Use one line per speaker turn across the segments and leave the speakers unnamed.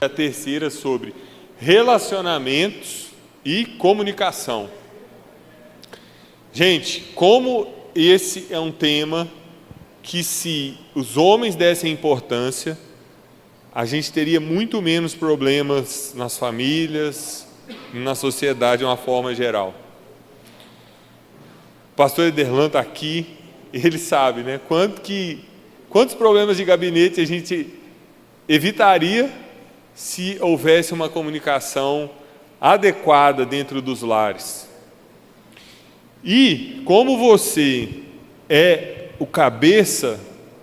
A terceira sobre relacionamentos e comunicação. Gente, como esse é um tema que, se os homens dessem importância, a gente teria muito menos problemas nas famílias, na sociedade de uma forma geral. O pastor Ederlan está aqui, ele sabe, né? Quantos problemas de gabinete a gente evitaria se houvesse uma comunicação adequada dentro dos lares. E como você é o cabeça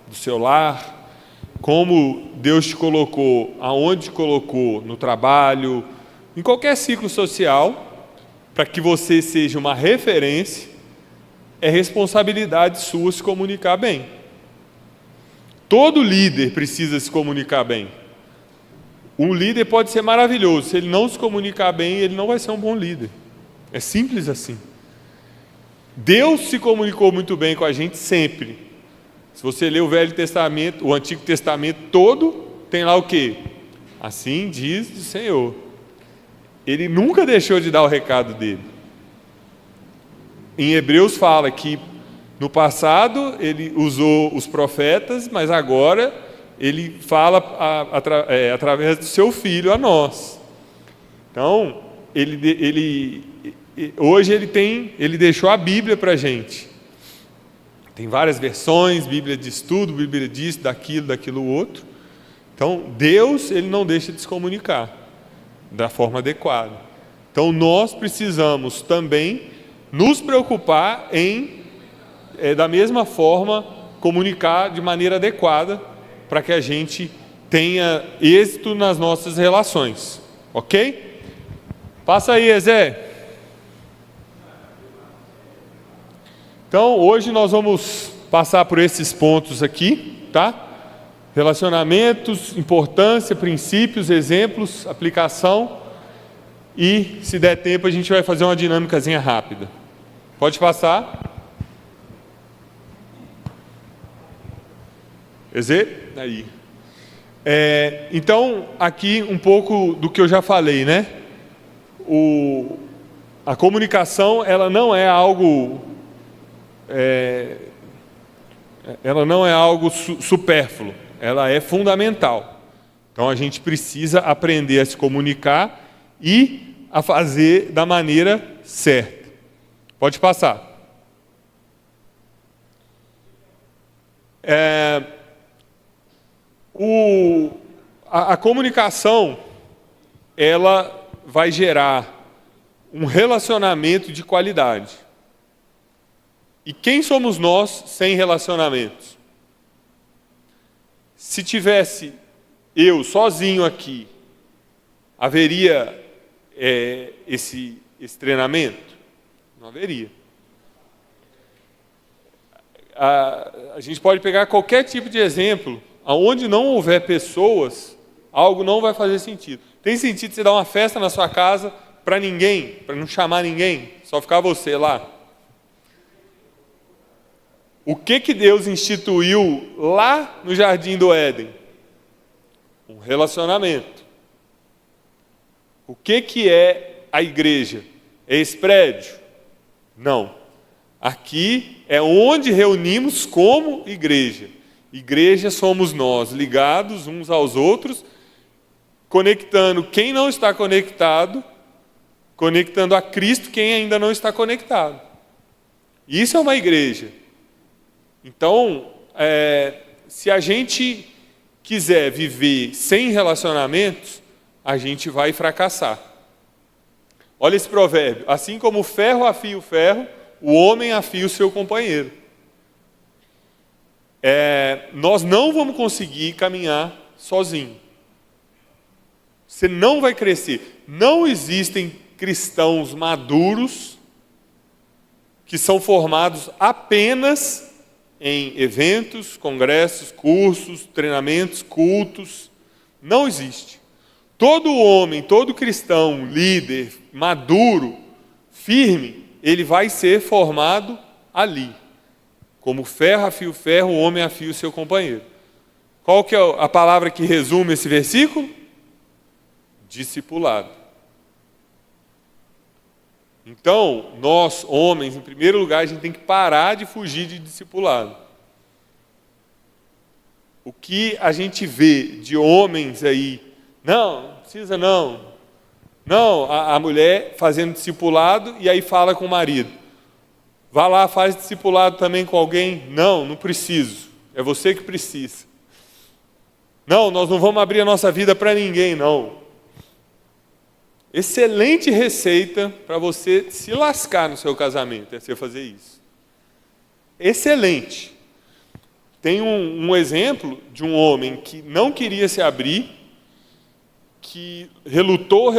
do seu lar, como Deus te colocou, aonde te colocou, no trabalho, em qualquer ciclo social, para que você seja uma referência, é responsabilidade sua se comunicar bem. Todo líder precisa se comunicar bem. Um líder pode ser maravilhoso, se ele não se comunicar bem, ele não vai ser um bom líder. É simples assim. Deus se comunicou muito bem com a gente sempre. Se você ler o Velho Testamento, o Antigo Testamento todo, tem lá o quê? Assim diz o Senhor. Ele nunca deixou de dar o recado dele. Em Hebreus fala que no passado ele usou os profetas, mas agora ele fala através do seu Filho a nós. Então, hoje ele deixou a Bíblia para a gente. Tem várias versões, Bíblia de estudo, Bíblia disso, daquilo outro. Então, Deus, ele não deixa de se comunicar da forma adequada. Então, nós precisamos também nos preocupar em, da mesma forma, comunicar de maneira adequada para que a gente tenha êxito nas nossas relações. Ok? Passa aí, Ezé. Então, hoje nós vamos passar por esses pontos aqui, tá? Relacionamentos, importância, princípios, exemplos, aplicação. E, se der tempo, a gente vai fazer uma dinâmicazinha rápida. Pode passar. Ezê? Aí. Então, aqui um pouco do que eu já falei, né? A comunicação, ela não é algo supérfluo, ela é fundamental. Então a gente precisa aprender a se comunicar e a fazer da maneira certa. Pode passar. A comunicação, ela vai gerar um relacionamento de qualidade. E quem somos nós sem relacionamentos? Se tivesse eu sozinho aqui, haveria esse treinamento? Não haveria. A gente pode pegar qualquer tipo de exemplo, onde não houver pessoas, algo não vai fazer sentido. Tem sentido você dar uma festa na sua casa para ninguém, para não chamar ninguém, só ficar você lá? O que Deus instituiu lá no Jardim do Éden? Um relacionamento. O que é a igreja? É esse prédio? Não. Aqui é onde reunimos como igreja. Igreja somos nós, ligados uns aos outros, conectando quem não está conectado, conectando a Cristo quem ainda não está conectado. Isso é uma igreja. Então, se a gente quiser viver sem relacionamentos, a gente vai fracassar. Olha esse provérbio: assim como o ferro afia o ferro, o homem afia o seu companheiro. Nós não vamos conseguir caminhar sozinho. Você não vai crescer. Não existem cristãos maduros que são formados apenas em eventos, congressos, cursos, treinamentos, cultos. Não existe. Todo homem, todo cristão, líder, maduro, firme, ele vai ser formado ali. Como ferro afia o ferro, o homem afia o seu companheiro. Qual que é a palavra que resume esse versículo? discipulado. Então, nós, homens, em primeiro lugar, a gente tem que parar de fugir de discipulado. O que a gente vê de homens aí, não precisa não. Não, a mulher fazendo discipulado e aí fala com o marido. Vá lá, faz discipulado também com alguém. Não preciso. É você que precisa. Não, nós não vamos abrir a nossa vida para ninguém, não. Excelente receita para você se lascar no seu casamento, é você fazer isso. Excelente. Tem um exemplo de um homem que não queria se abrir, que relutou,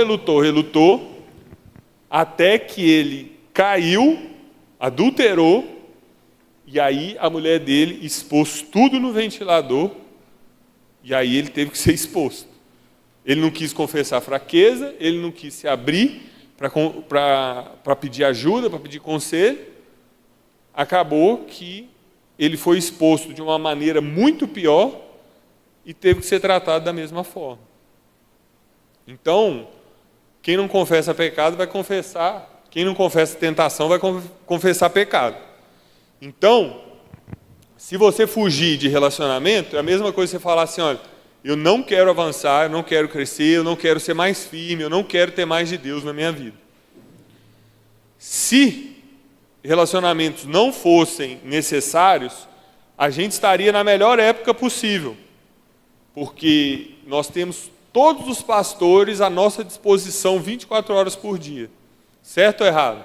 até que ele caiu, adulterou, e aí a mulher dele expôs tudo no ventilador, e aí ele teve que ser exposto. Ele não quis confessar fraqueza, ele não quis se abrir para pedir ajuda, para pedir conselho. Acabou que ele foi exposto de uma maneira muito pior e teve que ser tratado da mesma forma. Então, quem não confessa pecado vai confessar, quem não confessa tentação vai confessar pecado. Então, se você fugir de relacionamento, é a mesma coisa que você falar assim, olha, eu não quero avançar, eu não quero crescer, eu não quero ser mais firme, eu não quero ter mais de Deus na minha vida. Se relacionamentos não fossem necessários, a gente estaria na melhor época possível, porque nós temos todos os pastores à nossa disposição 24 horas por dia. Certo ou errado?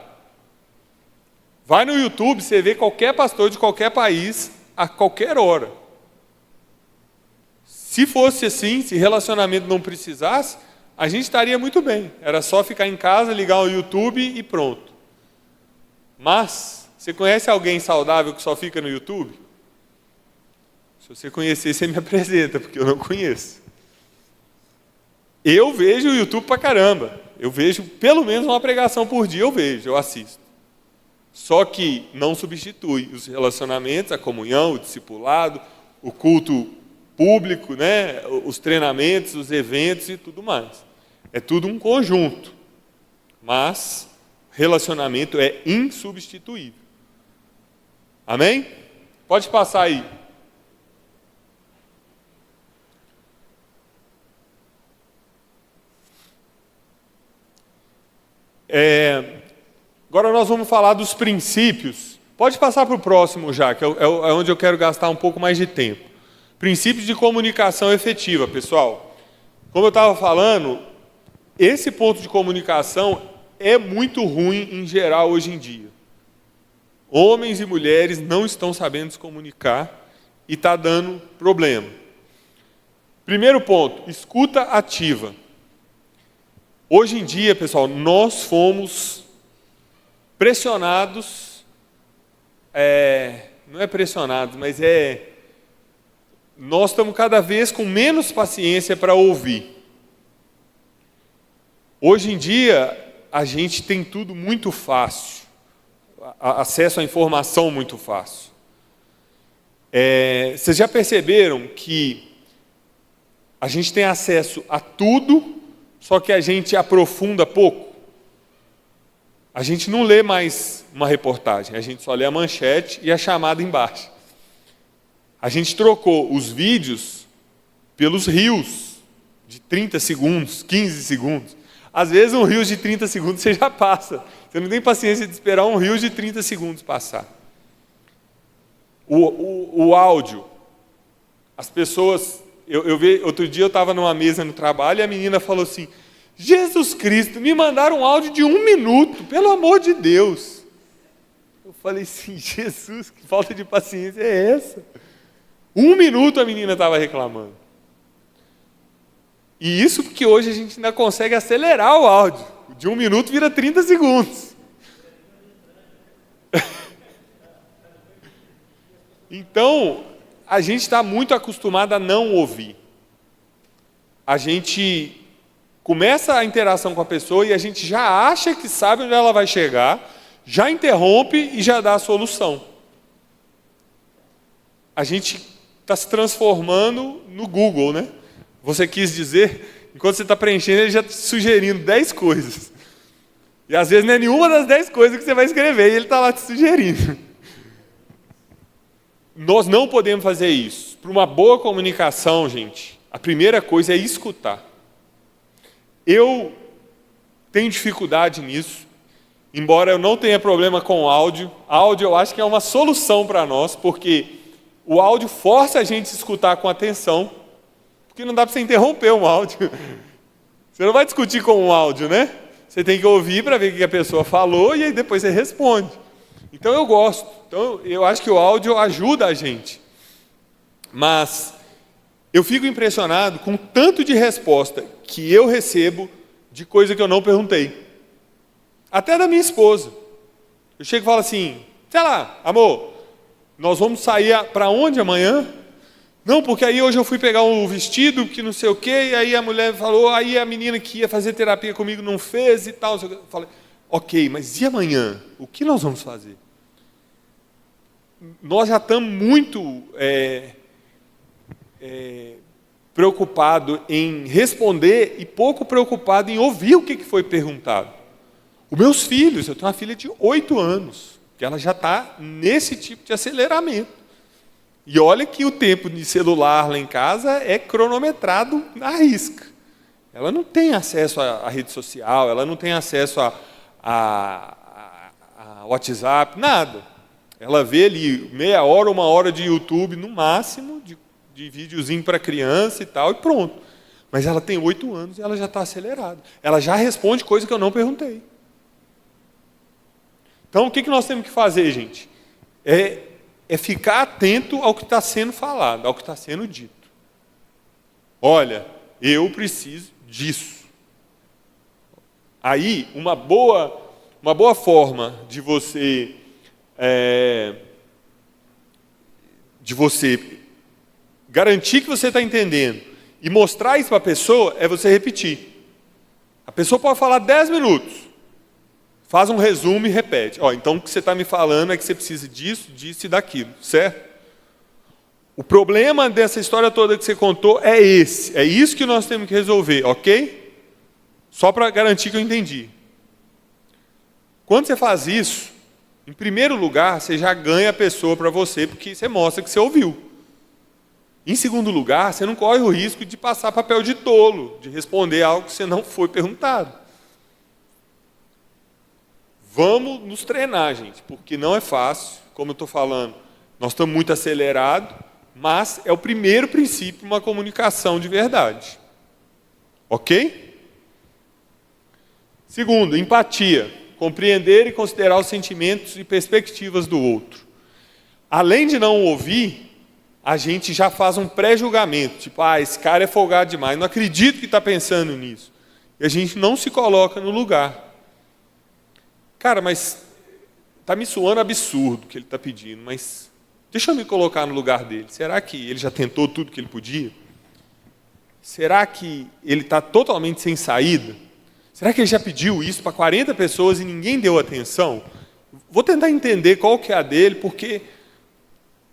Vai no YouTube, você vê qualquer pastor de qualquer país, a qualquer hora. Se fosse assim, se relacionamento não precisasse, a gente estaria muito bem. Era só ficar em casa, ligar o YouTube e pronto. Mas, você conhece alguém saudável que só fica no YouTube? Se você conhecer, você me apresenta, porque eu não conheço. Eu vejo o YouTube pra caramba. Eu vejo pelo menos uma pregação por dia, eu assisto. Só que não substitui os relacionamentos, a comunhão, o discipulado, o culto público, né? Os treinamentos, os eventos e tudo mais. É tudo um conjunto. Mas relacionamento é insubstituível. Amém? Pode passar aí. Agora nós vamos falar dos princípios. Pode passar para o próximo já, que é onde eu quero gastar um pouco mais de tempo. Princípios de comunicação efetiva, pessoal. Como eu estava falando, esse ponto de comunicação é muito ruim em geral hoje em dia. Homens e mulheres não estão sabendo se comunicar e está dando problema. Primeiro ponto, escuta ativa. Hoje em dia, pessoal, nós fomos pressionados, não é pressionados, mas nós estamos cada vez com menos paciência para ouvir. Hoje em dia, a gente tem tudo muito fácil, acesso à informação muito fácil. Vocês já perceberam que a gente tem acesso a tudo, só que a gente aprofunda pouco? A gente não lê mais uma reportagem, a gente só lê a manchete e a chamada embaixo. A gente trocou os vídeos pelos reels de 30 segundos, 15 segundos. Às vezes um reel de 30 segundos você já passa. Você não tem paciência de esperar um reel de 30 segundos passar. O áudio, as pessoas... outro dia eu estava numa mesa no trabalho e a menina falou assim, Jesus Cristo, me mandaram um áudio de 1 minuto, pelo amor de Deus. Eu falei assim, Jesus, que falta de paciência é essa? 1 minuto a menina estava reclamando. E isso porque hoje a gente ainda consegue acelerar o áudio. De 1 minuto vira 30 segundos. Então, a gente está muito acostumado a não ouvir. A gente começa a interação com a pessoa e a gente já acha que sabe onde ela vai chegar, já interrompe e já dá a solução. A gente está se transformando no Google, né? Você quis dizer enquanto você está preenchendo, ele já está sugerindo 10 coisas. E às vezes não é nenhuma das 10 coisas que você vai escrever, e ele está lá te sugerindo. Nós não podemos fazer isso. Para uma boa comunicação, gente, a primeira coisa é escutar. Eu tenho dificuldade nisso, embora eu não tenha problema com o áudio. Áudio eu acho que é uma solução para nós, porque o áudio força a gente a escutar com atenção, porque não dá para você interromper um áudio. Você não vai discutir com um áudio, né? Você tem que ouvir para ver o que a pessoa falou e aí depois você responde. Então eu gosto. Então eu acho que o áudio ajuda a gente. Mas eu fico impressionado com o tanto de resposta que eu recebo de coisa que eu não perguntei. Até da minha esposa. Eu chego e falo assim, sei lá, amor, nós vamos sair para onde amanhã? Não, porque aí hoje eu fui pegar um vestido que não sei o quê, e aí a mulher falou, aí a menina que ia fazer terapia comigo não fez e tal. Eu falei, ok, mas e amanhã? O que nós vamos fazer? Nós já estamos muito preocupados em responder e pouco preocupados em ouvir o que foi perguntado. Os meus filhos, eu tenho uma filha de 8 anos, que ela já está nesse tipo de aceleramento. E olha que o tempo de celular lá em casa é cronometrado à risca. Ela não tem acesso à rede social, ela não tem acesso a WhatsApp, nada. Ela vê ali meia hora, 1 hora de YouTube, no máximo, de videozinho para criança e tal, e pronto. Mas ela tem 8 anos e ela já está acelerada. Ela já responde coisa que eu não perguntei. Então, o que nós temos que fazer, gente? É ficar atento ao que está sendo falado, ao que está sendo dito. Olha, eu preciso disso. Aí, uma boa forma de você garantir que você está entendendo e mostrar isso para a pessoa é você repetir. A pessoa pode falar 10 minutos. Faz um resumo e repete. Então o que você está me falando é que você precisa disso, disso e daquilo, certo? O problema dessa história toda que você contou é esse. É isso que nós temos que resolver, ok? Só para garantir que eu entendi. Quando você faz isso, em primeiro lugar, você já ganha a pessoa para você, porque você mostra que você ouviu. Em segundo lugar, você não corre o risco de passar papel de tolo, de responder algo que você não foi perguntado. Vamos nos treinar, gente, porque não é fácil, como eu estou falando, nós estamos muito acelerados, mas é o primeiro princípio de uma comunicação de verdade. Ok? Segundo, empatia. Compreender e considerar os sentimentos e perspectivas do outro. Além de não ouvir, a gente já faz um pré-julgamento, tipo, esse cara é folgado demais, não acredito que está pensando nisso. E a gente não se coloca no lugar. Cara, mas está me soando absurdo o que ele está pedindo, mas deixa eu me colocar no lugar dele. Será que ele já tentou tudo que ele podia? Será que ele está totalmente sem saída? Será que ele já pediu isso para 40 pessoas e ninguém deu atenção? Vou tentar entender qual que é a dele, porque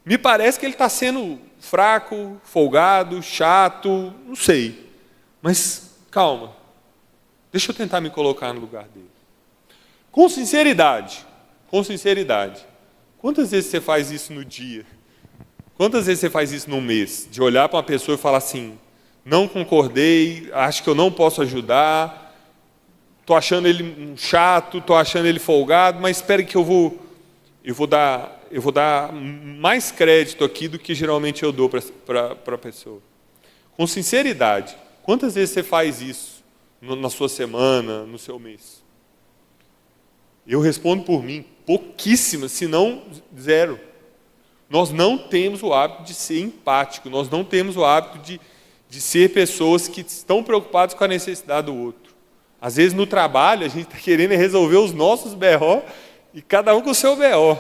me parece que ele está sendo fraco, folgado, chato, não sei. Mas calma, deixa eu tentar me colocar no lugar dele. Com sinceridade. Quantas vezes você faz isso no dia? Quantas vezes você faz isso no mês? De olhar para uma pessoa e falar assim, não concordei, acho que eu não posso ajudar, estou achando ele um chato, estou achando ele folgado, mas espere que eu vou dar mais crédito aqui do que geralmente eu dou para a pessoa. Com sinceridade. Quantas vezes você faz isso na sua semana, no seu mês? Eu respondo por mim, pouquíssimas, se não 0. Nós não temos o hábito de ser empático, nós não temos o hábito de ser pessoas que estão preocupadas com a necessidade do outro. Às vezes no trabalho a gente está querendo resolver os nossos BO e cada um com o seu BO.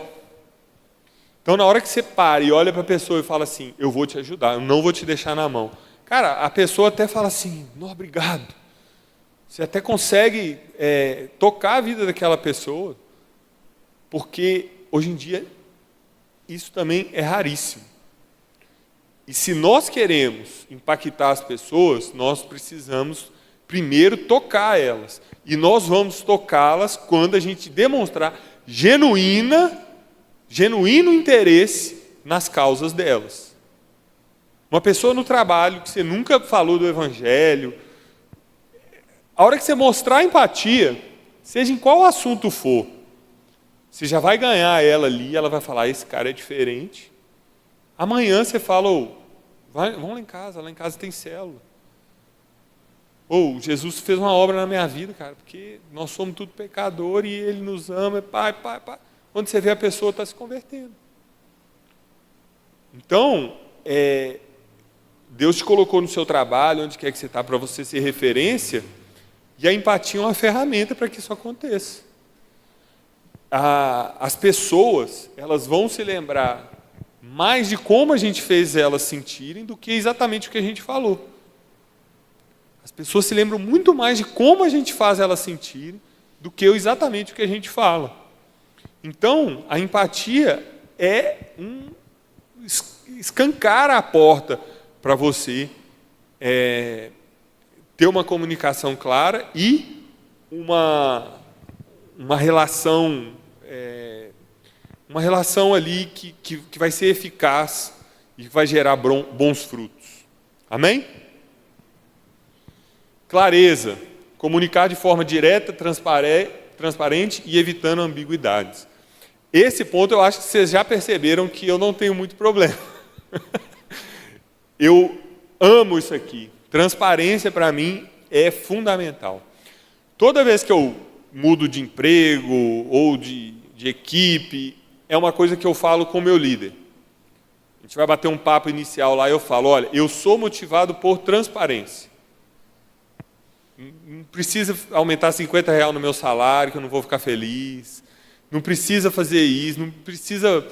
Então na hora que você para e olha para a pessoa e fala assim, eu vou te ajudar, eu não vou te deixar na mão. Cara, a pessoa até fala assim, não, obrigado. Você até consegue tocar a vida daquela pessoa, porque hoje em dia isso também é raríssimo. E se nós queremos impactar as pessoas, nós precisamos primeiro tocar elas. E nós vamos tocá-las quando a gente demonstrar genuíno interesse nas causas delas. Uma pessoa no trabalho que você nunca falou do Evangelho, a hora que você mostrar empatia, seja em qual assunto for, você já vai ganhar ela ali, ela vai falar, esse cara é diferente. Amanhã você fala, vamos lá em casa tem célula. Jesus fez uma obra na minha vida, cara, porque nós somos tudo pecador e Ele nos ama, pai. Quando você vê a pessoa está se convertendo. Então, Deus te colocou no seu trabalho, onde quer que você está, para você ser referência, e a empatia é uma ferramenta para que isso aconteça. As pessoas, elas vão se lembrar mais de como a gente fez elas sentirem do que exatamente o que a gente falou. As pessoas se lembram muito mais de como a gente faz elas sentirem do que exatamente o que a gente fala. Então, a empatia escancara a porta para você ter uma comunicação clara e uma relação ali que vai ser eficaz e que vai gerar bons frutos. Amém? Clareza, comunicar de forma direta, transparente e evitando ambiguidades. Esse ponto eu acho que vocês já perceberam que eu não tenho muito problema. Eu amo isso aqui. Transparência para mim é fundamental. Toda vez que eu mudo de emprego ou de equipe, é uma coisa que eu falo com o meu líder. A gente vai bater um papo inicial lá e eu falo, olha, eu sou motivado por transparência. Não precisa aumentar R$50 no meu salário, que eu não vou ficar feliz. Não precisa fazer isso, não precisa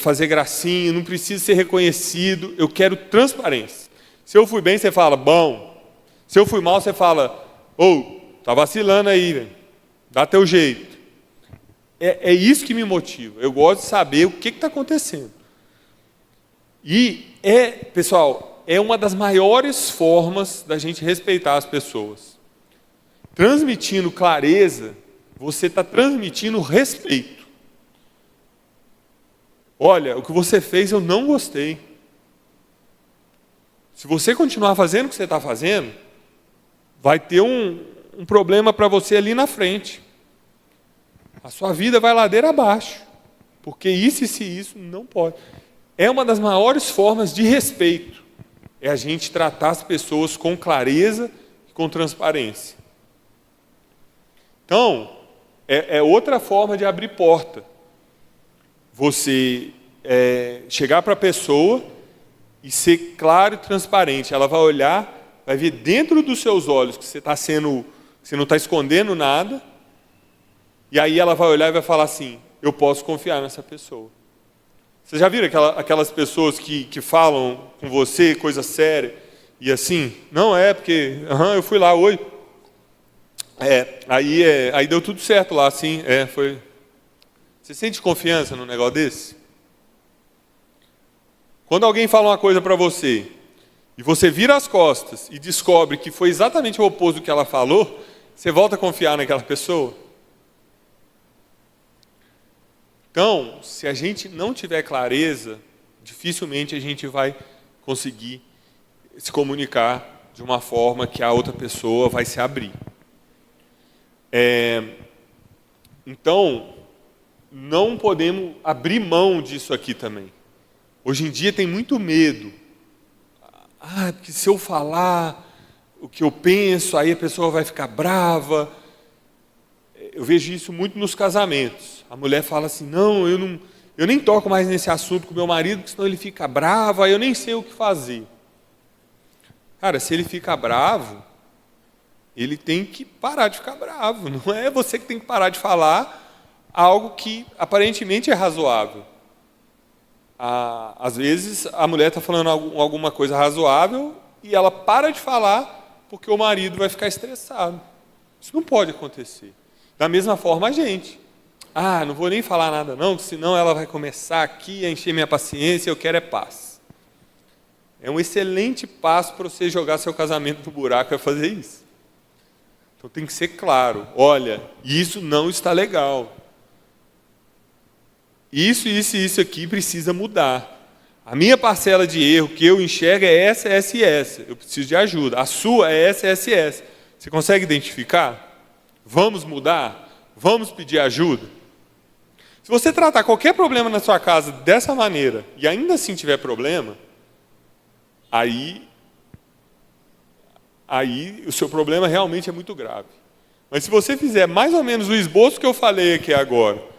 fazer gracinha, não precisa ser reconhecido. Eu quero transparência. Se eu fui bem, você fala, bom. Se eu fui mal, você fala, tá vacilando aí, velho. Dá teu jeito. É isso que me motiva. Eu gosto de saber o que está acontecendo. E, pessoal, é uma das maiores formas da gente respeitar as pessoas. Transmitindo clareza, você está transmitindo respeito. Olha, o que você fez eu não gostei. Se você continuar fazendo o que você está fazendo, vai ter um problema para você ali na frente. A sua vida vai ladeira abaixo. Porque isso não pode. É uma das maiores formas de respeito. É a gente tratar as pessoas com clareza e com transparência. Então, é outra forma de abrir porta. Você chegar para a pessoa e ser claro e transparente. Ela vai olhar, vai ver dentro dos seus olhos que você não está escondendo nada. E aí ela vai olhar e vai falar assim, eu posso confiar nessa pessoa. Vocês já viram aquelas pessoas que falam com você coisa séria e assim? Não porque eu fui lá hoje. Aí deu tudo certo lá, assim, foi. Você sente confiança num negócio desse? Quando alguém fala uma coisa para você e você vira as costas e descobre que foi exatamente o oposto do que ela falou, você volta a confiar naquela pessoa? Então, se a gente não tiver clareza, dificilmente a gente vai conseguir se comunicar de uma forma que a outra pessoa vai se abrir. Então, não podemos abrir mão disso aqui também. Hoje em dia tem muito medo. Porque se eu falar o que eu penso, aí a pessoa vai ficar brava. Eu vejo isso muito nos casamentos. A mulher fala assim, não, eu nem toco mais nesse assunto com meu marido, porque senão ele fica bravo, aí eu nem sei o que fazer. Cara, se ele fica bravo, ele tem que parar de ficar bravo. Não é você que tem que parar de falar algo que aparentemente é razoável. Às vezes a mulher está falando alguma coisa razoável e ela para de falar porque o marido vai ficar estressado. Isso não pode acontecer. Da mesma forma a gente. Não vou nem falar nada não, senão ela vai começar aqui a encher minha paciência, eu quero paz. é um excelente passo para você jogar seu casamento no buraco, é fazer isso. Então tem que ser claro, olha, isso não está legal. Isso aqui precisa mudar. A minha parcela de erro que eu enxergo é essa, essa e essa. Eu preciso de ajuda. A sua é essa, essa e essa. Você consegue identificar? Vamos mudar? Vamos pedir ajuda? Se você tratar qualquer problema na sua casa dessa maneira e ainda assim tiver problema, aí o seu problema realmente é muito grave. Mas se você fizer mais ou menos o esboço que eu falei aqui agora,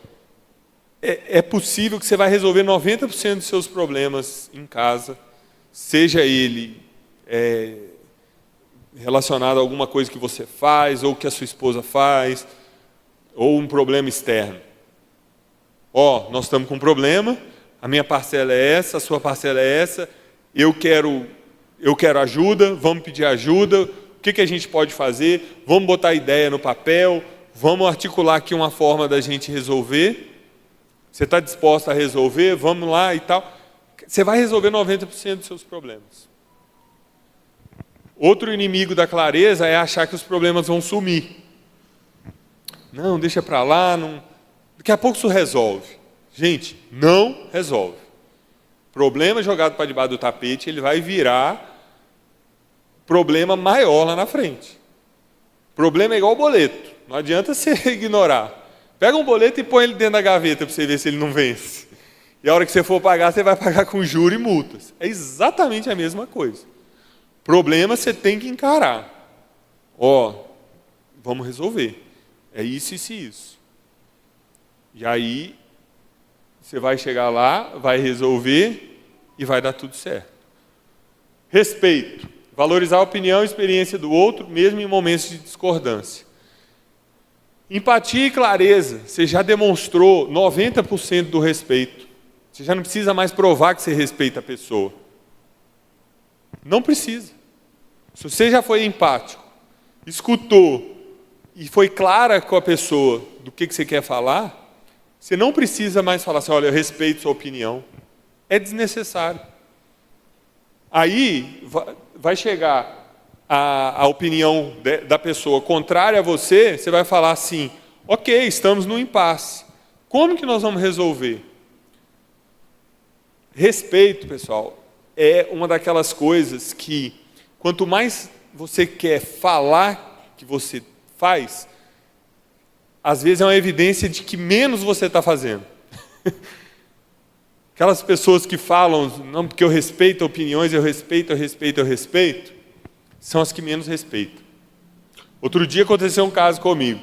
é possível que você vai resolver 90% dos seus problemas em casa, seja ele relacionado a alguma coisa que você faz, ou que a sua esposa faz, ou um problema externo. Nós estamos com um problema, a minha parcela é essa, a sua parcela é essa, eu quero ajuda, vamos pedir ajuda, o que a gente pode fazer, vamos botar a ideia no papel, vamos articular aqui uma forma da gente resolver. Você está disposto a resolver? Vamos lá e tal. Você vai resolver 90% dos seus problemas. Outro inimigo da clareza é achar que os problemas vão sumir. Não, deixa para lá. Não... Daqui a pouco isso resolve. Gente, não resolve. Problema jogado para debaixo do tapete, ele vai virar problema maior lá na frente. Problema é igual boleto. Não adianta você ignorar. Pega um boleto e põe ele dentro da gaveta para você ver se ele não vence. E a hora que você for pagar, você vai pagar com juros e multas. É exatamente a mesma coisa. Problema você tem que encarar. Vamos resolver. É isso, isso e isso. E aí, você vai chegar lá, vai resolver e vai dar tudo certo. Respeito. Valorizar a opinião e experiência do outro, mesmo em momentos de discordância. Empatia e clareza, você já demonstrou 90% do respeito. Você já não precisa mais provar que você respeita a pessoa. Não precisa. Se você já foi empático, escutou e foi clara com a pessoa do que você quer falar, você não precisa mais falar assim, olha, eu respeito sua opinião. É desnecessário. Aí vai chegar a opinião da pessoa contrária a você, você vai falar assim, ok, estamos no impasse. Como que nós vamos resolver? Respeito, pessoal, é uma daquelas coisas que, quanto mais você quer falar que você faz, às vezes é uma evidência de que menos você está fazendo. Aquelas pessoas que falam, não, porque eu respeito opiniões, eu respeito, são as que menos respeitam. Outro dia aconteceu um caso comigo.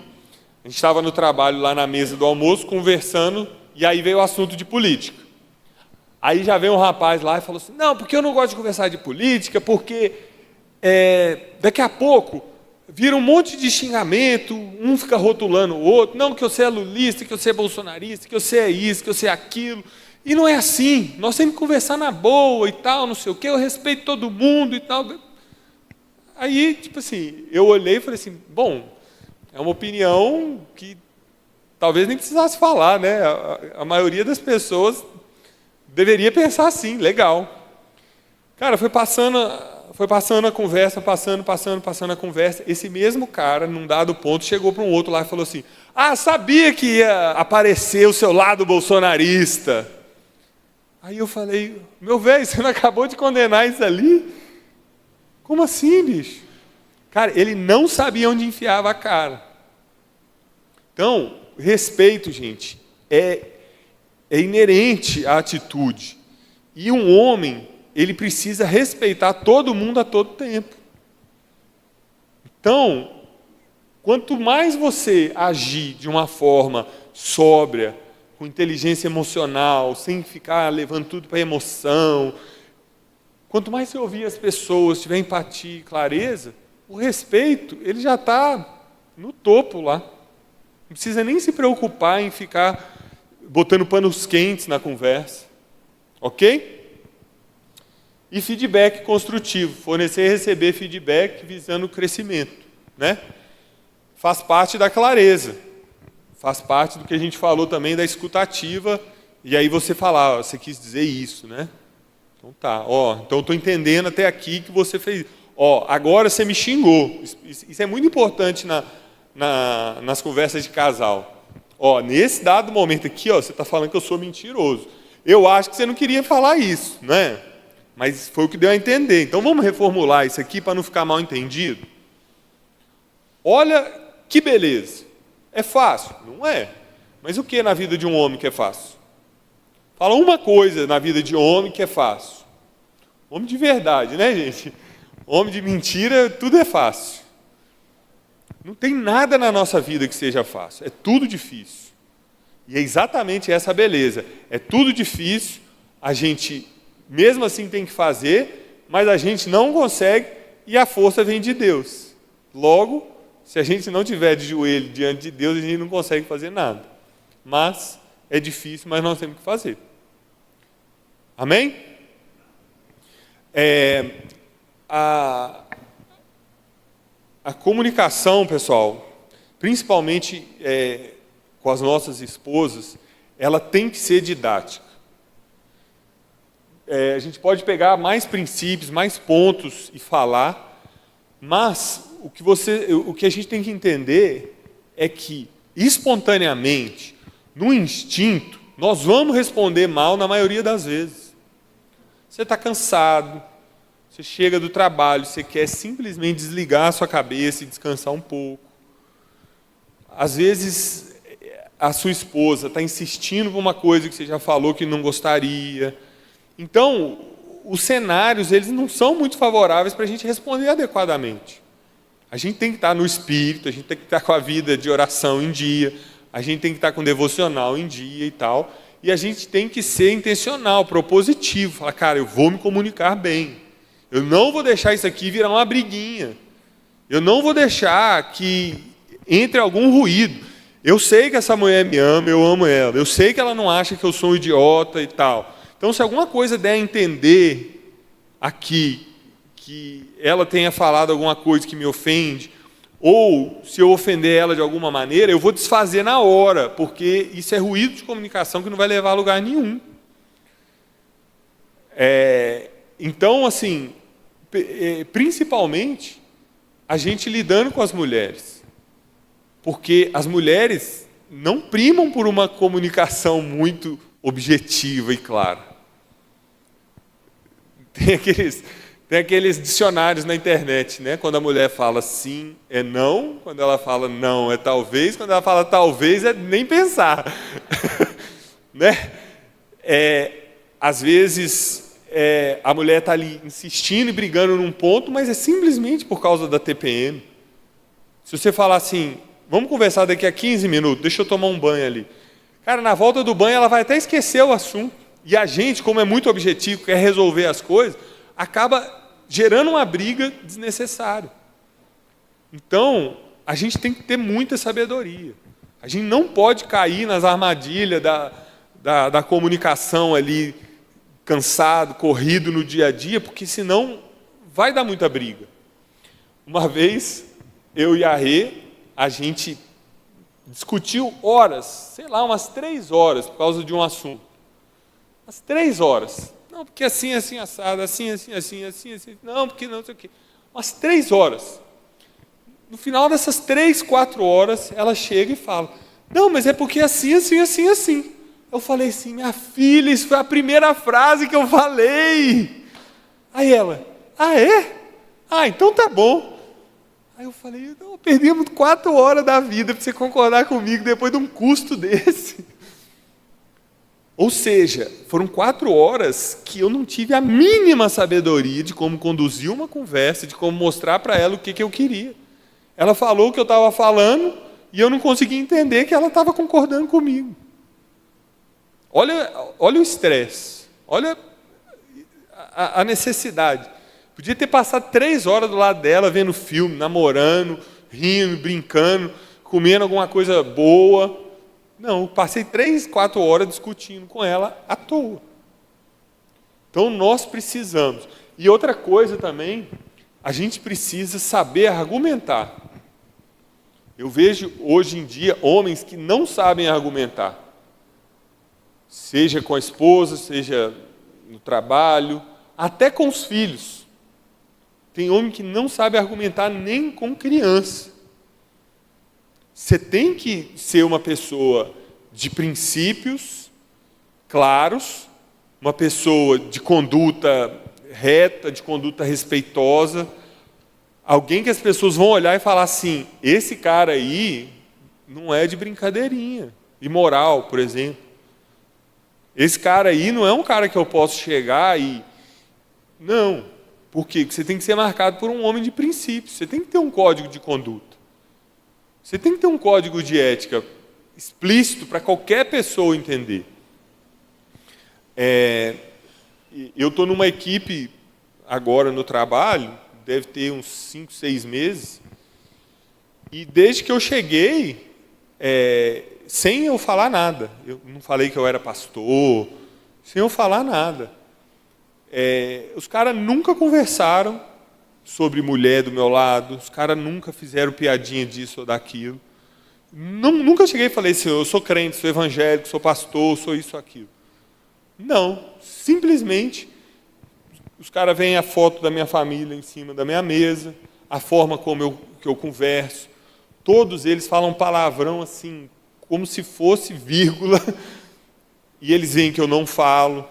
A gente estava no trabalho lá na mesa do almoço, conversando, e aí veio o assunto de política. Aí já veio um rapaz lá e falou assim, não, porque eu não gosto de conversar de política, porque daqui a pouco vira um monte de xingamento, um fica rotulando o outro, não, que você é lulista, que você é bolsonarista, que você é isso, que você é aquilo. E não é assim, nós temos que conversar na boa e tal, não sei o quê, eu respeito todo mundo e tal. Aí, tipo assim, eu olhei e falei assim, bom, é uma opinião que talvez nem precisasse falar, né? A maioria das pessoas deveria pensar assim, legal. Cara, foi passando a conversa, passando a conversa. Esse mesmo cara, num dado ponto, chegou para um outro lá e falou assim, sabia que ia aparecer o seu lado bolsonarista. Aí eu falei, meu velho, você não acabou de condenar isso ali? Como assim, bicho? Cara, ele não sabia onde enfiava a cara. Então, respeito, gente, é inerente à atitude. E um homem, ele precisa respeitar todo mundo a todo tempo. Então, quanto mais você agir de uma forma sóbria, com inteligência emocional, sem ficar levando tudo para emoção, quanto mais você ouvir as pessoas, tiver empatia e clareza, o respeito, ele já está no topo lá. Não precisa nem se preocupar em ficar botando panos quentes na conversa. Ok? E feedback construtivo. Fornecer e receber feedback visando o crescimento. Né? Faz parte da clareza. Faz parte do que a gente falou também da escutativa. E aí você falar, você quis dizer isso, né? Então tá, então eu estou entendendo até aqui que você fez. Agora você me xingou. Isso é muito importante nas conversas de casal. Nesse dado momento aqui, você está falando que eu sou mentiroso. Eu acho que você não queria falar isso, né? Mas foi o que deu a entender. Então vamos reformular isso aqui para não ficar mal entendido? Olha que beleza. É fácil? Não é. Mas o que na vida de um homem que é fácil? Fala uma coisa na vida de homem que é fácil. Homem de verdade, né, gente? Homem de mentira, tudo é fácil. Não tem nada na nossa vida que seja fácil. É tudo difícil. E é exatamente essa a beleza. É tudo difícil, a gente mesmo assim tem que fazer, mas a gente não consegue e a força vem de Deus. Logo, se a gente não tiver de joelho diante de Deus, a gente não consegue fazer nada. Mas é difícil, mas nós temos que fazer. Amém? A comunicação, pessoal, principalmente com as nossas esposas, ela tem que ser didática. A gente pode pegar mais princípios, mais pontos e falar, mas o que a gente tem que entender é que, espontaneamente, no instinto, nós vamos responder mal na maioria das vezes. Você está cansado, você chega do trabalho, você quer simplesmente desligar a sua cabeça e descansar um pouco. Às vezes, a sua esposa está insistindo por uma coisa que você já falou que não gostaria. Então, os cenários, eles não são muito favoráveis para a gente responder adequadamente. A gente tem que estar no espírito, a gente tem que estar com a vida de oração em dia, a gente tem que estar com o devocional em dia e tal, e a gente tem que ser intencional, propositivo, falar, cara, eu vou me comunicar bem, eu não vou deixar isso aqui virar uma briguinha, eu não vou deixar que entre algum ruído. Eu sei que essa mulher me ama, eu amo ela, eu sei que ela não acha que eu sou um idiota e tal. Então, se alguma coisa der a entender aqui, que ela tenha falado alguma coisa que me ofende, ou se eu ofender ela de alguma maneira, eu vou desfazer na hora, porque isso é ruído de comunicação que não vai levar a lugar nenhum. Então, assim, principalmente, a gente lidando com as mulheres, porque as mulheres não primam por uma comunicação muito objetiva e clara. Tem aqueles dicionários na internet, né? Quando a mulher fala sim, é não. Quando ela fala não, é talvez. Quando ela fala talvez, é nem pensar. Né? Às vezes, a mulher está ali insistindo e brigando num ponto, mas é simplesmente por causa da TPM. Se você falar assim, vamos conversar daqui a 15 minutos, deixa eu tomar um banho ali. Cara, na volta do banho, ela vai até esquecer o assunto. E a gente, como é muito objetivo, quer resolver as coisas, acaba gerando uma briga desnecessária. Então, a gente tem que ter muita sabedoria. A gente não pode cair nas armadilhas da comunicação ali, cansado, corrido no dia a dia, porque senão vai dar muita briga. Uma vez, eu e a Rê, a gente discutiu horas, sei lá, umas 3 horas, por causa de um assunto. Umas 3 horas. Não, porque assim, assim, assado, assim, assim, assim, assim, assim. Não, porque não sei o quê. Umas 3 horas. No final dessas 3, 4 horas, ela chega e fala, não, mas é porque assim, assim, assim, assim. Eu falei assim, minha filha, isso foi a primeira frase que eu falei. Aí ela, é? Então tá bom. Aí eu falei, não, perdemos 4 horas da vida para você concordar comigo depois de um custo desse. Ou seja, foram 4 horas que eu não tive a mínima sabedoria de como conduzir uma conversa, de como mostrar para ela o que eu queria. Ela falou o que eu estava falando e eu não consegui entender que ela estava concordando comigo. Olha o estresse, olha a necessidade. Podia ter passado 3 horas do lado dela, vendo filme, namorando, rindo, brincando, comendo alguma coisa boa. Não, eu passei 3, 4 horas discutindo com ela à toa. Então, nós precisamos. E outra coisa também, a gente precisa saber argumentar. Eu vejo, hoje em dia, homens que não sabem argumentar. Seja com a esposa, seja no trabalho. até com os filhos. Tem homem que não sabe argumentar nem com criança. Você tem que ser uma pessoa de princípios claros, uma pessoa de conduta reta, de conduta respeitosa, alguém que as pessoas vão olhar e falar assim, esse cara aí não é de brincadeirinha, imoral, por exemplo. Esse cara aí não é um cara que eu posso chegar e... Não, porque você tem que ser marcado por um homem de princípios, você tem que ter um código de conduta. Você tem que ter um código de ética explícito para qualquer pessoa entender. Eu estou numa equipe agora no trabalho, deve ter uns 5, 6 meses, e desde que eu cheguei, sem eu falar nada, eu não falei que eu era pastor, sem eu falar nada, os caras nunca conversaram sobre mulher do meu lado, os caras nunca fizeram piadinha disso ou daquilo, nunca cheguei e falei assim, eu sou crente, sou evangélico, sou pastor, sou isso ou aquilo. Não, simplesmente os caras veem a foto da minha família em cima da minha mesa, a forma como que eu converso, todos eles falam palavrão assim, como se fosse vírgula, e eles veem que eu não falo.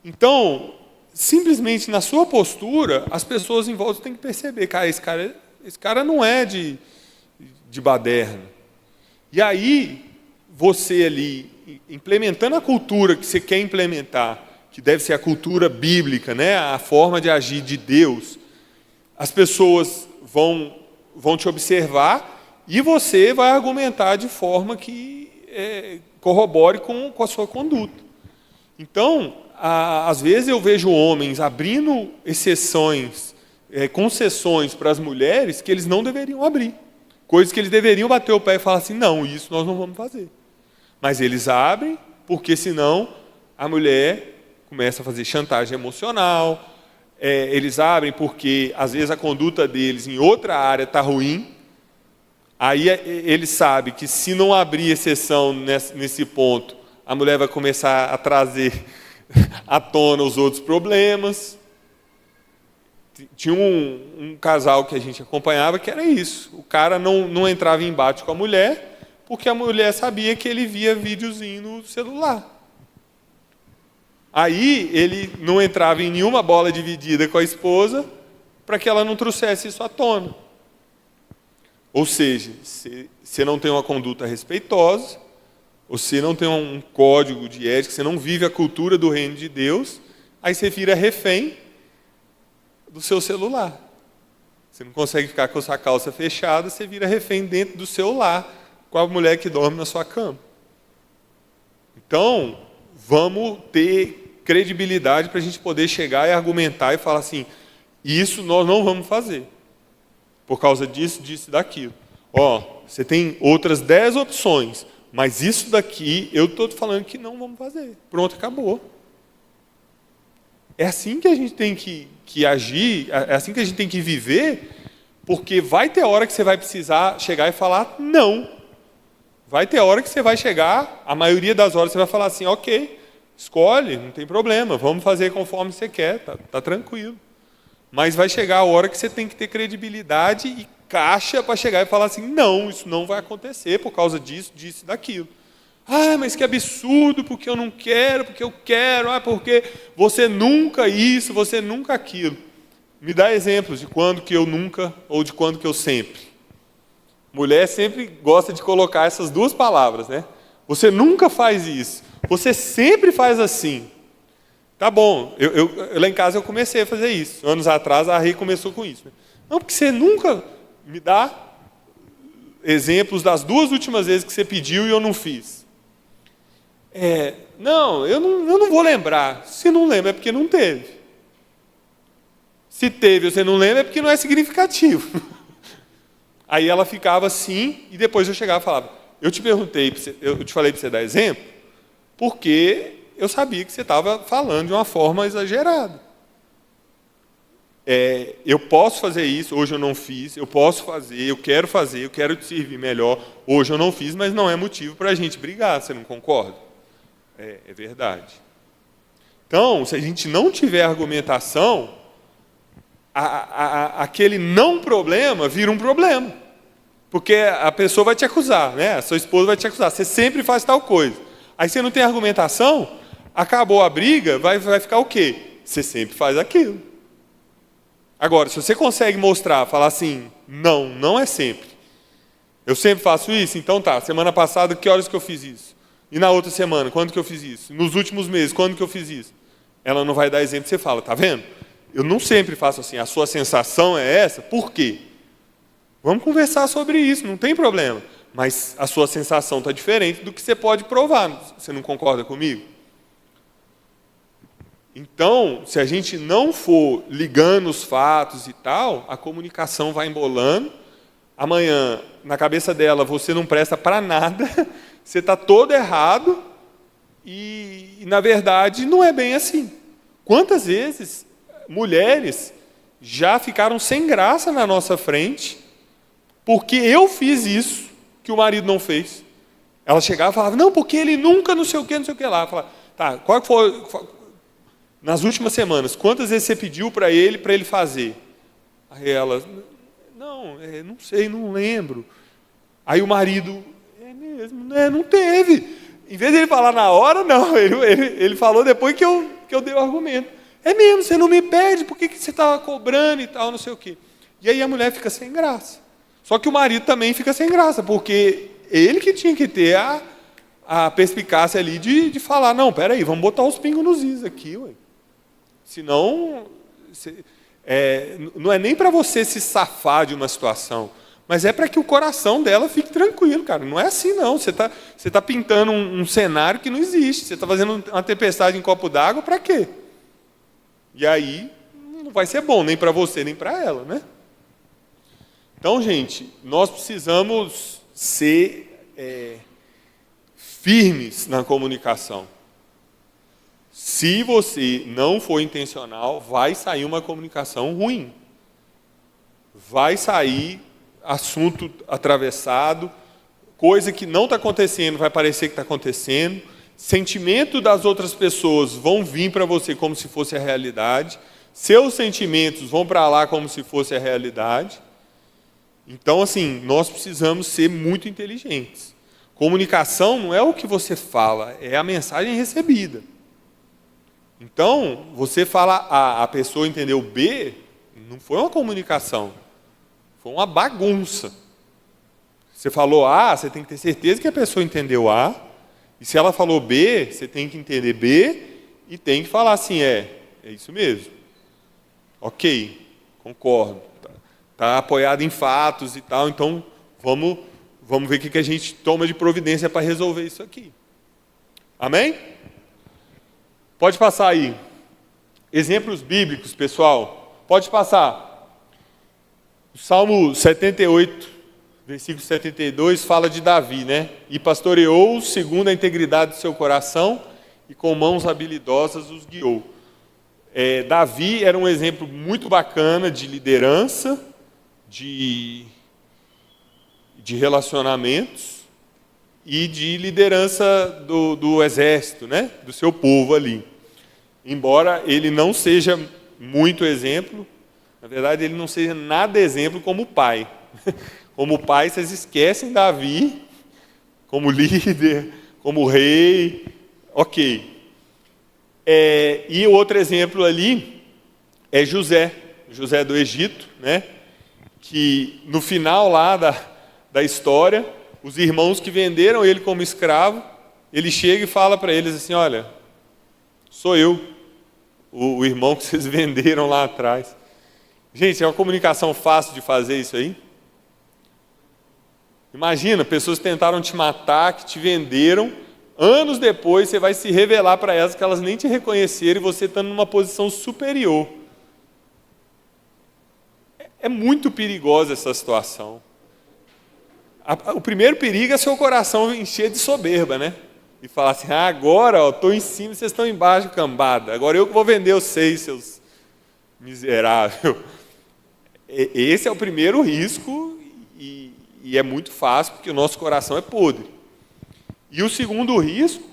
Então, simplesmente na sua postura, as pessoas em volta têm que perceber, cara, esse cara não é de baderna. E aí, você ali, implementando a cultura que você quer implementar, que deve ser a cultura bíblica, né? A forma de agir de Deus, as pessoas vão te observar e você vai argumentar de forma que corrobore com a sua conduta. Então, às vezes eu vejo homens abrindo exceções, concessões para as mulheres que eles não deveriam abrir. Coisas que eles deveriam bater o pé e falar assim, não, isso nós não vamos fazer. Mas eles abrem, porque senão a mulher começa a fazer chantagem emocional, eles abrem porque às vezes a conduta deles em outra área está ruim, aí eles sabem que se não abrir exceção nesse ponto, a mulher vai começar a trazer à tona os outros problemas. Tinha um casal que a gente acompanhava que era isso, o cara não entrava em embate com a mulher, porque a mulher sabia que ele via videozinho no celular. Aí ele não entrava em nenhuma bola dividida com a esposa para que ela não trouxesse isso à tona. Ou seja, você não tem uma conduta respeitosa, você não tem um código de ética, você não vive a cultura do reino de Deus, aí você vira refém do seu celular. Você não consegue ficar com a sua calça fechada, você vira refém dentro do seu lar, com a mulher que dorme na sua cama. Então, vamos ter credibilidade para a gente poder chegar e argumentar e falar assim, isso nós não vamos fazer, por causa disso, disso e daquilo. Você tem outras 10 opções, mas isso daqui eu estou falando que não vamos fazer. Pronto, acabou. É assim que a gente tem que agir, é assim que a gente tem que viver, porque vai ter hora que você vai precisar chegar e falar não. Vai ter hora que você vai chegar, a maioria das horas você vai falar assim, ok, escolhe, não tem problema, vamos fazer conforme você quer, tá tranquilo. Mas vai chegar a hora que você tem que ter credibilidade e caixa para chegar e falar assim, não, isso não vai acontecer por causa disso, disso e daquilo. Ah, mas que absurdo, porque eu não quero, porque eu quero, porque você nunca isso, você nunca aquilo. Me dá exemplos de quando que eu nunca ou de quando que eu sempre. Mulher sempre gosta de colocar essas duas palavras, né? Você nunca faz isso, você sempre faz assim. Tá bom, lá em casa eu comecei a fazer isso. Anos atrás a Rei começou com isso. Não, porque você nunca me dá exemplos das 2 últimas vezes que você pediu e eu não fiz. Não, eu não vou lembrar. Se não lembra é porque não teve. Se teve e você não lembra é porque não é significativo. Aí ela ficava assim, e depois eu chegava e falava, eu te falei para você dar exemplo, porque eu sabia que você estava falando de uma forma exagerada. Eu posso fazer isso, hoje eu não fiz, eu posso fazer, eu quero te servir melhor, hoje eu não fiz, mas não é motivo para a gente brigar, você não concorda? É verdade. Então, se a gente não tiver argumentação, aquele não problema vira um problema. Porque a pessoa vai te acusar, né? A sua esposa vai te acusar. Você sempre faz tal coisa. Aí você não tem argumentação, acabou a briga, vai ficar o quê? Você sempre faz aquilo. Agora, se você consegue mostrar, falar assim, não é sempre. Eu sempre faço isso? Então tá, semana passada, que horas que eu fiz isso? E na outra semana, quando que eu fiz isso? Nos últimos meses, quando que eu fiz isso? Ela não vai dar exemplo, você fala, tá vendo? Eu não sempre faço assim, a sua sensação é essa, por quê? Vamos conversar sobre isso, não tem problema. Mas a sua sensação está diferente do que você pode provar. Você não concorda comigo? Então, se a gente não for ligando os fatos e tal, a comunicação vai embolando. Amanhã, na cabeça dela, você não presta para nada, você está todo errado e, na verdade, não é bem assim. Quantas vezes mulheres já ficaram sem graça na nossa frente porque eu fiz isso que o marido não fez? Ela chegava e falava, não, porque ele nunca não sei o que lá. Eu falava, tá, qual foi, nas últimas semanas, quantas vezes você pediu para ele fazer? Aí ela, não sei, não lembro. Aí o marido, é mesmo, né, não teve. Em vez de ele falar na hora, não, ele falou depois que eu dei o argumento. É mesmo, você não me pede, por que você estava cobrando e tal, não sei o quê. E aí a mulher fica sem graça. Só que o marido também fica sem graça, porque ele que tinha que ter a perspicácia ali de falar, não, peraí, vamos botar os pingos nos is aqui, ué. Senão, não é nem para você se safar de uma situação, mas é para que o coração dela fique tranquilo, cara. Não é assim, não. Você tá pintando um cenário que não existe. Você está fazendo uma tempestade em copo d'água, para quê? E aí, não vai ser bom, nem para você, nem para ela, né? Então, gente, nós precisamos ser firmes na comunicação. Se você não for intencional, vai sair uma comunicação ruim. Vai sair assunto atravessado, coisa que não está acontecendo, vai parecer que está acontecendo. Sentimento das outras pessoas vão vir para você como se fosse a realidade. Seus sentimentos vão para lá como se fosse a realidade. Então, assim, nós precisamos ser muito inteligentes. Comunicação não é o que você fala, é a mensagem recebida. Então, você fala A, a pessoa entendeu B, não foi uma comunicação, foi uma bagunça. Você falou A, você tem que ter certeza que a pessoa entendeu A, e se ela falou B, você tem que entender B, e tem que falar assim, é isso mesmo. Ok, concordo. Está apoiado em fatos e tal, então vamos ver o que a gente toma de providência para resolver isso aqui. Amém? Pode passar aí. Exemplos bíblicos, pessoal. Pode passar. O Salmo 78, versículo 72, fala de Davi, né? E pastoreou segundo a integridade do seu coração e com mãos habilidosas os guiou. Davi era um exemplo muito bacana de liderança, de relacionamentos e de liderança do exército, né? Do seu povo ali. Embora ele não seja muito exemplo, na verdade ele não seja nada exemplo como pai. Como pai, vocês esquecem Davi como líder, como rei, ok. E o outro exemplo ali é José do Egito, né? Que no final lá da história, os irmãos que venderam ele como escravo, ele chega e fala para eles assim, olha, sou eu, o irmão que vocês venderam lá atrás. Gente, é uma comunicação fácil de fazer isso aí? Imagina, pessoas tentaram te matar, que te venderam, anos depois você vai se revelar para elas que elas nem te reconheceram e você está numa posição superior. É muito perigosa essa situação. O primeiro perigo é seu coração encher de soberba, né? E falar assim, agora estou em cima e vocês estão embaixo, cambada. Agora eu que vou vender vocês, seus miseráveis. Esse é o primeiro risco e é muito fácil porque o nosso coração é podre. E o segundo risco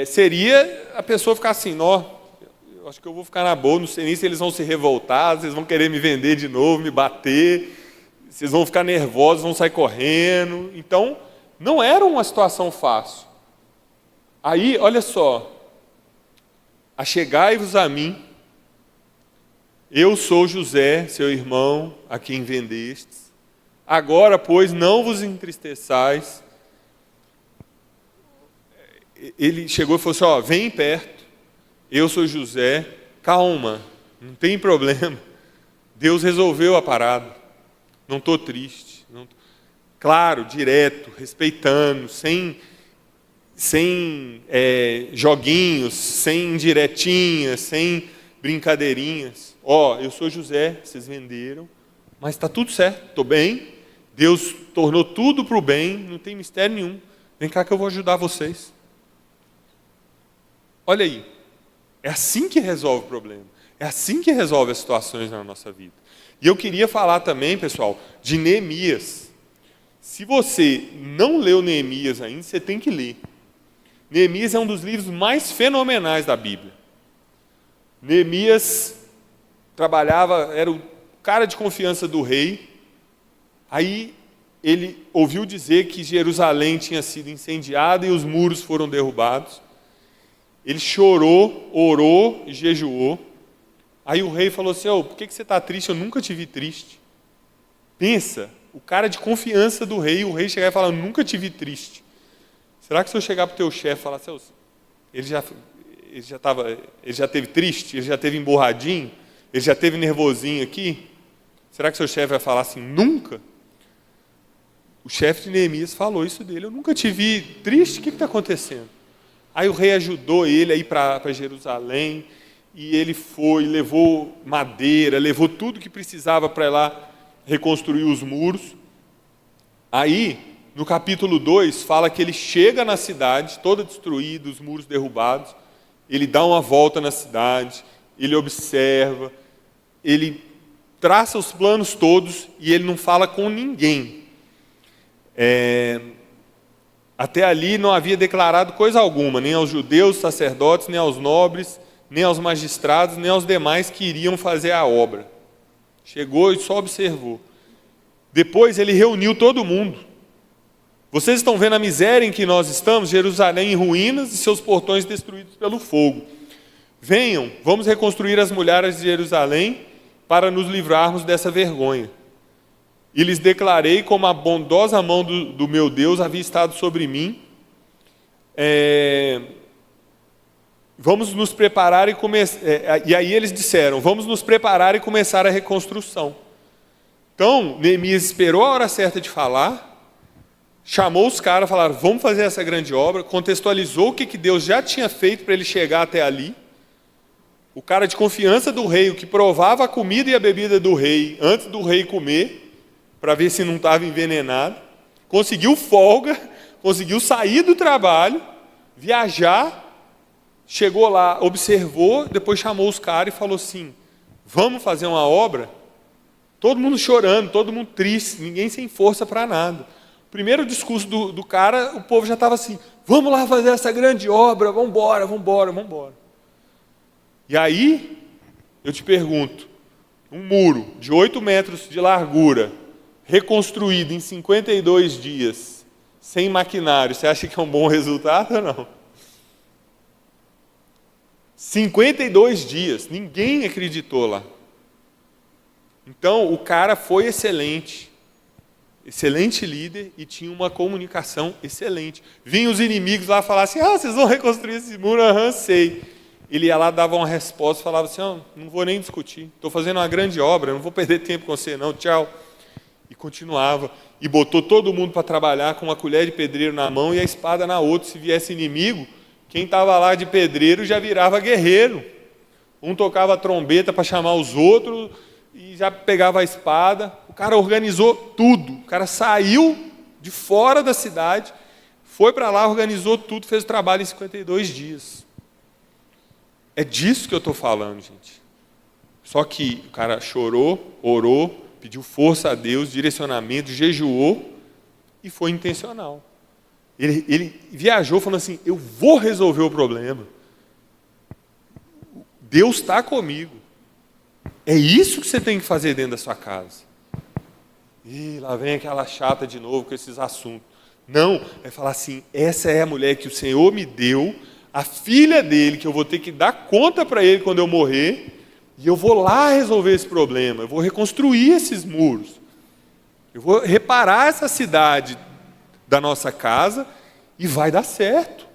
seria a pessoa ficar assim, eu acho que eu vou ficar na boa, não sei nem se eles vão se revoltar, se eles vão querer me vender de novo, me bater, se eles vão ficar nervosos, vão sair correndo. Então, não era uma situação fácil. Aí, olha só, achegai-vos a mim, eu sou José, seu irmão, a quem vendestes. Agora, pois, não vos entristeçais. Ele chegou e falou assim, vem perto, eu sou José, calma, não tem problema. Deus resolveu a parada, não estou triste. Claro, direto, respeitando, sem joguinhos, sem indiretinhas, sem brincadeirinhas. Eu sou José, vocês venderam, mas está tudo certo, estou bem. Deus tornou tudo para o bem, não tem mistério nenhum. Vem cá que eu vou ajudar vocês. Olha aí, é assim que resolve o problema. É assim que resolve as situações na nossa vida. E eu queria falar também, pessoal, de Neemias. Se você não leu Neemias ainda, você tem que ler. Neemias é um dos livros mais fenomenais da Bíblia. Neemias era o cara de confiança do rei. Aí ele ouviu dizer que Jerusalém tinha sido incendiada e os muros foram derrubados. Ele chorou, orou e jejuou. Aí o rei falou assim, por que você está triste? Eu nunca te vi triste. Pensa, o cara de confiança do rei, o rei chegar e falar, eu nunca te vi triste. Será que se eu chegar para o teu chefe e falar assim, ele já teve triste? Ele já teve emborradinho? Ele já teve nervosinho aqui? Será que seu chefe vai falar assim, nunca? O chefe de Neemias falou isso dele, eu nunca te vi triste, o que está acontecendo? Aí o rei ajudou ele a ir para Jerusalém, e ele foi, levou madeira, levou tudo que precisava para ir lá reconstruir os muros. Aí, no capítulo 2, fala que ele chega na cidade, toda destruída, os muros derrubados, ele dá uma volta na cidade, ele observa, ele traça os planos todos e ele não fala com ninguém. Até ali não havia declarado coisa alguma, nem aos judeus, sacerdotes, nem aos nobres, nem aos magistrados, nem aos demais que iriam fazer a obra. Chegou e só observou. Depois ele reuniu todo mundo. Vocês estão vendo a miséria em que nós estamos, Jerusalém em ruínas e seus portões destruídos pelo fogo. Venham, vamos reconstruir as muralhas de Jerusalém para nos livrarmos dessa vergonha. E lhes declarei como a bondosa mão do meu Deus havia estado sobre mim. Vamos nos preparar e começar. E aí eles disseram, vamos nos preparar e começar a reconstrução. Então, Neemias esperou a hora certa de falar, chamou os caras, falaram, vamos fazer essa grande obra, contextualizou o que Deus já tinha feito para ele chegar até ali. O cara de confiança do rei, o que provava a comida e a bebida do rei, antes do rei comer, para ver se não estava envenenado, conseguiu folga, conseguiu sair do trabalho, viajar, chegou lá, observou, depois chamou os caras e falou assim, vamos fazer uma obra? Todo mundo chorando, todo mundo triste, ninguém sem força para nada. O primeiro discurso do cara, o povo já estava assim, vamos lá fazer essa grande obra, vamos embora, vamos embora, vamos embora. E aí, eu te pergunto, um muro de 8 metros de largura, reconstruído em 52 dias, sem maquinário, você acha que é um bom resultado ou não? 52 dias, ninguém acreditou lá. Então, o cara foi excelente líder e tinha uma comunicação excelente. Vinham os inimigos lá e falavam assim, vocês vão reconstruir esse muro? Sei. Ele ia lá, dava uma resposta, falava assim, não vou nem discutir, estou fazendo uma grande obra, não vou perder tempo com você não, tchau. E continuava, e botou todo mundo para trabalhar com uma colher de pedreiro na mão e a espada na outra. Se viesse inimigo, quem estava lá de pedreiro já virava guerreiro. Um tocava a trombeta para chamar os outros e já pegava a espada. O cara organizou tudo, o cara saiu de fora da cidade, foi para lá, organizou tudo, fez o trabalho em 52 dias. É disso que eu estou falando, gente. Só que o cara chorou, orou, pediu força a Deus, direcionamento, jejuou e foi intencional. Ele viajou falando assim, eu vou resolver o problema. Deus está comigo. É isso que você tem que fazer dentro da sua casa. E lá vem aquela chata de novo com esses assuntos. Não, é falar assim, essa é a mulher que o Senhor me deu, a filha dele, que eu vou ter que dar conta para ele quando eu morrer, e eu vou lá resolver esse problema, eu vou reconstruir esses muros, eu vou reparar essa cidade da nossa casa e vai dar certo.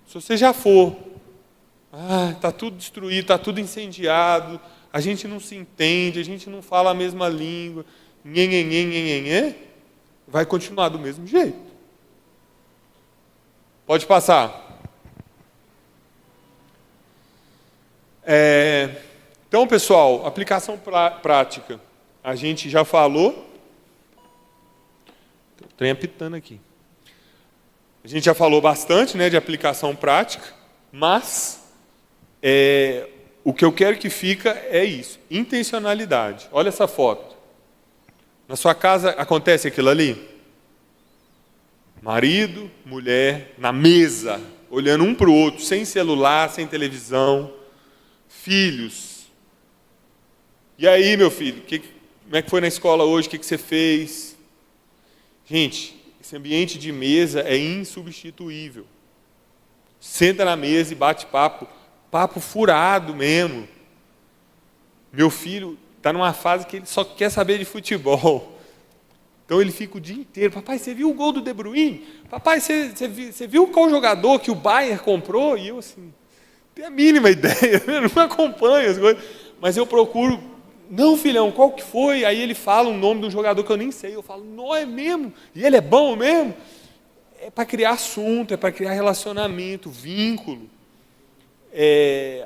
Se você já for, está tudo destruído, está tudo incendiado, a gente não se entende, a gente não fala a mesma língua, vai continuar do mesmo jeito. Pode passar. Então, pessoal, aplicação prática. A gente já falou. Tem um trem apitando aqui. A gente já falou bastante, né, de aplicação prática, mas o que eu quero que fica é isso, intencionalidade. Olha essa foto. Na sua casa acontece aquilo ali? Marido, mulher, na mesa, olhando um para o outro, sem celular, sem televisão, filhos. E aí, meu filho, como é que foi na escola hoje? O que você fez? Gente, esse ambiente de mesa é insubstituível. Senta na mesa e bate papo, papo furado mesmo. Meu filho está numa fase que ele só quer saber de futebol. Então ele fica o dia inteiro, papai, você viu o gol do De Bruyne? Papai, você viu qual jogador que o Bayern comprou? E eu assim, tenho a mínima ideia, eu não acompanho as coisas. Mas eu procuro, não filhão, qual que foi? Aí ele fala o nome de um jogador que eu nem sei. Eu falo, não é mesmo? E ele é bom mesmo? É para criar assunto, é para criar relacionamento, vínculo.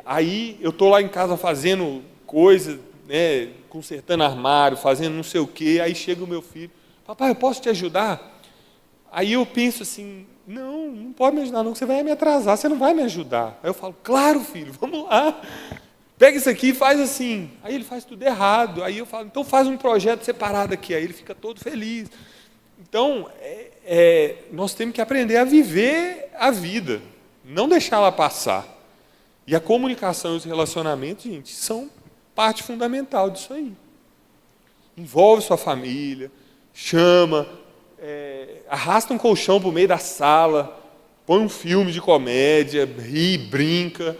Aí eu estou lá em casa fazendo coisa, né, consertando armário, fazendo não sei o quê, aí chega o meu filho, papai, eu posso te ajudar? Aí eu penso assim, não pode me ajudar não, você vai me atrasar, você não vai me ajudar. Aí eu falo, claro filho, vamos lá, pega isso aqui e faz assim. Aí ele faz tudo errado, aí eu falo, então faz um projeto separado aqui, aí ele fica todo feliz. Então, nós temos que aprender a viver a vida, não deixá-la passar. E a comunicação e os relacionamentos, gente, são parte fundamental disso aí. Envolve sua família, chama, arrasta um colchão para o meio da sala, põe um filme de comédia, ri, brinca,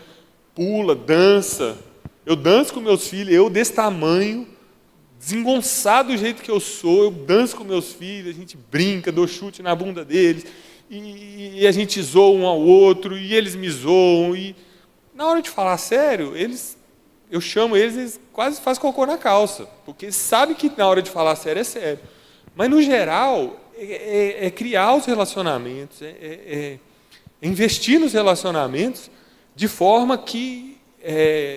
pula, dança. Eu danço com meus filhos, eu desse tamanho, desengonçado do jeito que eu sou, eu danço com meus filhos, a gente brinca, dou chute na bunda deles, e a gente zoa um ao outro, e eles me zoam, e na hora de falar sério, eu chamo eles quase fazem cocô na calça, porque eles sabem que na hora de falar sério é sério. Mas, no geral, é criar os relacionamentos, investir nos relacionamentos de forma que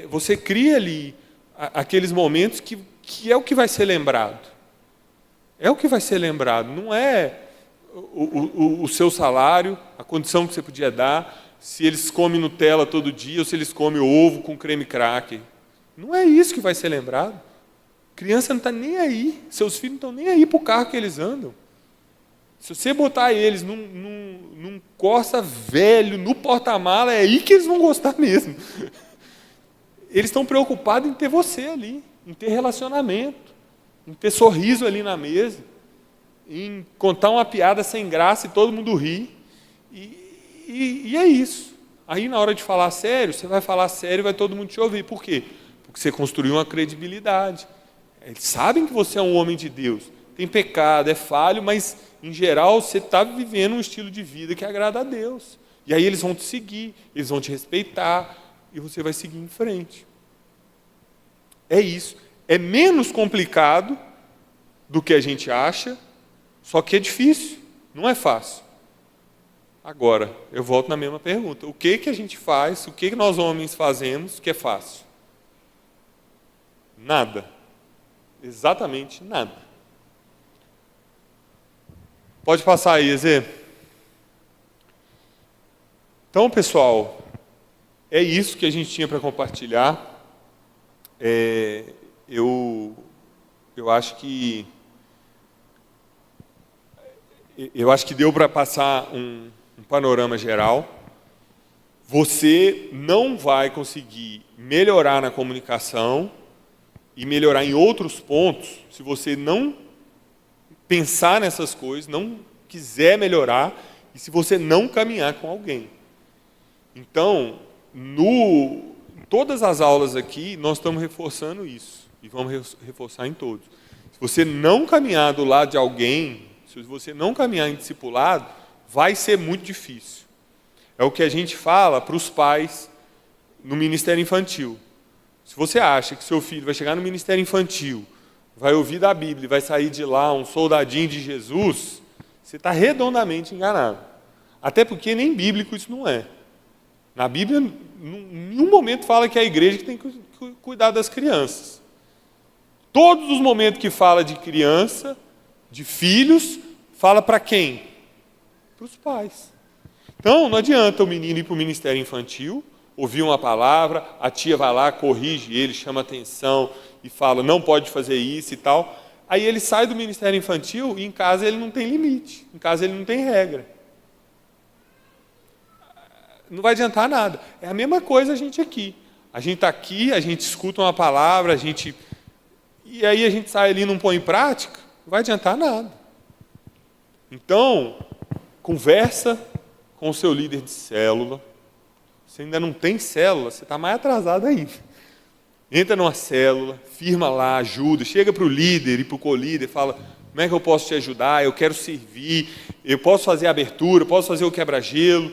você cria ali aqueles momentos que é o que vai ser lembrado. É o que vai ser lembrado, não é o seu salário, a condição que você podia dar, se eles comem Nutella todo dia ou se eles comem ovo com creme cracker. Não é isso que vai ser lembrado. Criança não está nem aí, seus filhos não estão nem aí para o carro que eles andam. Se você botar eles num Corsa velho, no porta-mala, é aí que eles vão gostar mesmo. Eles estão preocupados em ter você ali, em ter relacionamento, em ter sorriso ali na mesa, em contar uma piada sem graça e todo mundo ri. E é isso. Aí, na hora de falar sério, você vai falar sério e vai todo mundo te ouvir. Por quê? Porque você construiu uma credibilidade. Eles sabem que você é um homem de Deus. Tem pecado, é falho, mas, em geral, você está vivendo um estilo de vida que agrada a Deus. E aí eles vão te seguir, eles vão te respeitar, e você vai seguir em frente. É isso. É menos complicado do que a gente acha, só que é difícil, não é fácil. Agora, eu volto na mesma pergunta. O que a gente faz, o que nós homens fazemos que é fácil? Nada. Exatamente nada. Pode passar aí, Zé. Então, pessoal, é isso que a gente tinha para compartilhar. Eu acho que eu acho que deu para passar um panorama geral. Você não vai conseguir melhorar na comunicação e melhorar em outros pontos se você não pensar nessas coisas, não quiser melhorar e se você não caminhar com alguém. Então, em todas as aulas aqui, nós estamos reforçando isso e vamos reforçar em todos. Se você não caminhar do lado de alguém, se você não caminhar em discipulado, vai ser muito difícil. É o que a gente fala para os pais no ministério infantil. Se você acha que seu filho vai chegar no ministério infantil, vai ouvir da Bíblia, vai sair de lá um soldadinho de Jesus, você está redondamente enganado. Até porque nem bíblico isso não é. Na Bíblia, em nenhum momento fala que é a igreja que tem que cuidar das crianças. Todos os momentos que fala de criança, de filhos, fala para quem? Para os pais. Então, não adianta o menino ir para o ministério infantil, ouvir uma palavra, a tia vai lá, corrige ele, chama atenção e fala, não pode fazer isso e tal. Aí ele sai do ministério infantil e em casa ele não tem limite, em casa ele não tem regra. Não vai adiantar nada. É a mesma coisa a gente aqui. A gente está aqui, a gente escuta uma palavra, e aí a gente sai ali e não põe em prática, não vai adiantar nada. Então, conversa com o seu líder de célula. Se ainda não tem célula, você está mais atrasado ainda. Entra numa célula, firma lá, ajuda, chega para o líder e para o co-líder, fala, como é que eu posso te ajudar? Eu quero servir, eu posso fazer a abertura, posso fazer o quebra-gelo,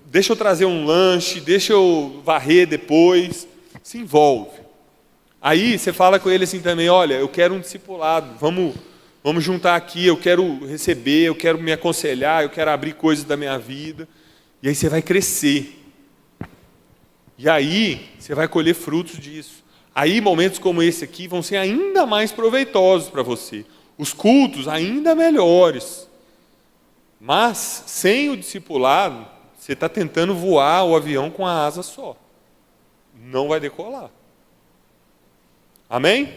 deixa eu trazer um lanche, deixa eu varrer depois. Se envolve. Aí você fala com ele assim também, olha, eu quero um discipulado, vamos juntar aqui, eu quero receber, eu quero me aconselhar, eu quero abrir coisas da minha vida. E aí você vai crescer. E aí você vai colher frutos disso. Aí momentos como esse aqui vão ser ainda mais proveitosos para você. Os cultos ainda melhores. Mas sem o discipulado, você está tentando voar o avião com a asa só. Não vai decolar. Amém?